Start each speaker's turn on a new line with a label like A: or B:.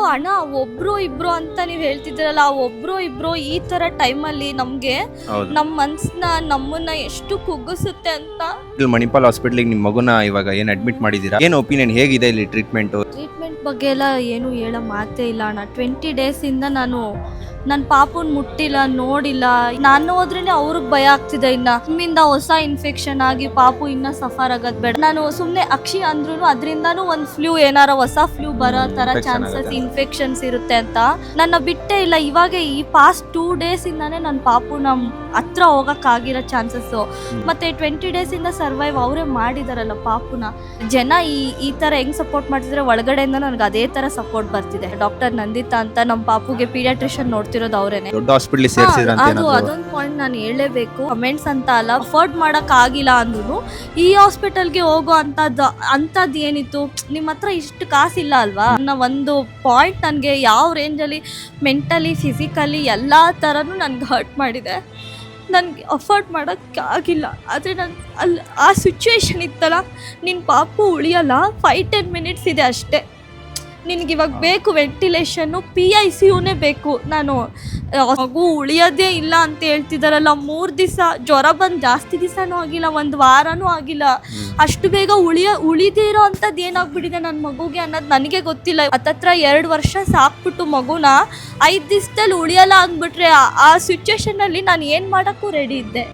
A: ಹಣ ಒಬ್ರು ಇಬ್ರು ಅಂತ ನೀವ್ ಹೇಳ್ತಿದ್ದೀರಲ್ಲ, ಆ ಒಬ್ರು ಇಬ್ರು ಈ ತರ ಟೈಮಲ್ಲಿ ನಮ್ಗೆ ನಮ್ ಮನ್ಸ್ನ ನಮ್ಮನ್ನ ಎಷ್ಟು ಕುಗ್ಗಿಸುತ್ತೆ ಅಂತ.
B: ಮಣಿಪಾಲ್ ಹಾಸ್ಪಿಟ್ಲಿಗೆ ನಿಮ್ಮ ಮಗುನ ಇವಾಗ ಏನ್ ಅಡ್ಮಿಟ್ ಮಾಡಿದೀರಾ, ಏನ್ ಒಪಿನಿಯನ್ ಹೇಗಿದೆ ಇಲ್ಲಿ ಟ್ರೀಟ್ಮೆಂಟ್
A: ಬಗ್ಗೆ ಎಲ್ಲ ಏನು ಹೇಳೋ ಮಾತೇ ಇಲ್ಲ ಅಣ್ಣ. 20 days ಇಂದ ನಾನು ನನ್ನ ಪಾಪುನ್ ಮುಟ್ಟಿಲ್ಲ, ನೋಡಿಲ್ಲ. ನಾನು ಹೋದ್ರೇನೆ ಅವ್ರಿಗೆ ಭಯ ಆಗ್ತಿದೆ. ಇನ್ನ ನಮ್ಮಿಂದ ಹೊಸ ಇನ್ಫೆಕ್ಷನ್ ಆಗಿ ಪಾಪು ಇನ್ನ ಸಫರ್ ಆಗೋದ್ ಬೇಡ. ನಾನು ಸುಮ್ನೆ ಅಕ್ಷಿ ಅಂದ್ರೂ ಅದರಿಂದಾನು ಒಂದ್ ಫ್ಲೂ, ಏನಾರ ಹೊಸ ಫ್ಲೂ ಬರೋ ತರ ಚಾನ್ಸಸ್, ಇನ್ಫೆಕ್ಷನ್ಸ್ ಇರುತ್ತೆ ಅಂತ ನನ್ನ ಬಿಟ್ಟೇ ಇಲ್ಲ. ಇವಾಗ ಈ ಪಾಸ್ಟ್ 2 days ಇಂದಾನೆ ನನ್ನ ಪಾಪು ನಮ್ ಹತ್ರ ಹೋಗಕ್ ಆಗಿರೋ ಚಾನ್ಸಸ್. ಮತ್ತೆ 20 days ಇಂದ ಸರ್ವೈವ್ ಅವರೇ ಮಾಡಿದಾರಲ್ಲ ಪಾಪುನ. ಜನ ಈ ತರ ಹೆಂಗ್ ಸಪೋರ್ಟ್ ಮಾಡ್ತಿದ್ರೆ ಒಳಗಡೆಯಿಂದ ನನಗೆ ಅದೇ ತರ ಸಪೋರ್ಟ್ ಬರ್ತಿದೆ. ಡಾಕ್ಟರ್ ನಂದಿತಾ ಅಂತ ನಮ್ಮ ಪಾಪುಗೆ ಪೀಡಿಯಾಟ್ರಿಷಿಯನ್ ನೋಡ್ತಿರೋದು ಅವರೇನೆ.
B: ದೊಡ್ಡ ಹಾಸ್ಪಿಟಲ್ ಸೇರಿಸಿದ್ರಂತೆ.
A: ಅದೊಂದು ಪಾಯಿಂಟ್ ನಾನು ಹೇಳಲೇಬೇಕು. ಕಮೆಂಟ್ಸ್ ಅಂತ ಅಲ್ಲ, ಅಫೋರ್ಡ್ ಮಾಡಕ್ ಆಗಿಲ್ಲ ಅಂದ್ರು ಈ ಹಾಸ್ಪಿಟಲ್ಗೆ ಹೋಗೋ ಅಂತದ್ ಏನಿತ್ತು, ನಿಮ್ಮ ಹತ್ರ ಇಷ್ಟು ಕಾಸಿಲ್ಲ ಅಲ್ವಾ ಅನ್ನೋ ಒಂದು ಪಾಯಿಂಟ್ ನನಗೆ ಯಾವ ರೇಂಜಲ್ಲಿ ಮೆಂಟಲಿ, ಫಿಸಿಕಲಿ ಎಲ್ಲಾ ತರನು ನನ್ಗೆ ಹರ್ಟ್ ಮಾಡಿದೆ. ನನಗೆ ಅಫೋರ್ಡ್ ಮಾಡೋಕ್ಕಾಗಿಲ್ಲ. ಆದರೆ ನಾನು ಅಲ್ಲಿ ಆ ಸಿಚುವೇಶನ್ ಇತ್ತಲ್ಲ, ನಿನ್ನ ಪಾಪು ಉಳಿಯಲ್ಲ, 5-10 minutes ಇದೆ ಅಷ್ಟೇ, ನಿನಗೆ ಇವಾಗ ಬೇಕು ವೆಂಟಿಲೇಷನ್ನು, PICUನೇ ಬೇಕು. ನಾನು ಮಗು ಉಳಿಯೋದೇ ಇಲ್ಲ ಅಂತ ಹೇಳ್ತಿದ್ದಾರಲ್ಲ. 3 ದಿವಸ ಜ್ವರ ಬಂದು ಜಾಸ್ತಿ ದಿವಸನೂ ಆಗಿಲ್ಲ, 1 ವಾರನೂ ಆಗಿಲ್ಲ. ಅಷ್ಟು ಬೇಗ ಉಳಿದಿರೋ ಅಂಥದ್ದು ಏನಾಗ್ಬಿಟ್ಟಿದೆ ನನ್ನ ಮಗುಗೆ ಅನ್ನೋದು ನನಗೆ ಗೊತ್ತಿಲ್ಲ. ಹತ್ತತ್ರ 2 ವರ್ಷ ಸಾಕ್ಬಿಟ್ಟು ಮಗುನ 5 ದಿವಸದಲ್ಲಿ ಉಳಿಯಲ್ಲ ಅಂದ್ಬಿಟ್ರೆ ಆ ಸಿಚುವೇಶನಲ್ಲಿ ನಾನು ಏನು ಮಾಡೋಕ್ಕೂ ರೆಡಿ ಇದ್ದೆ.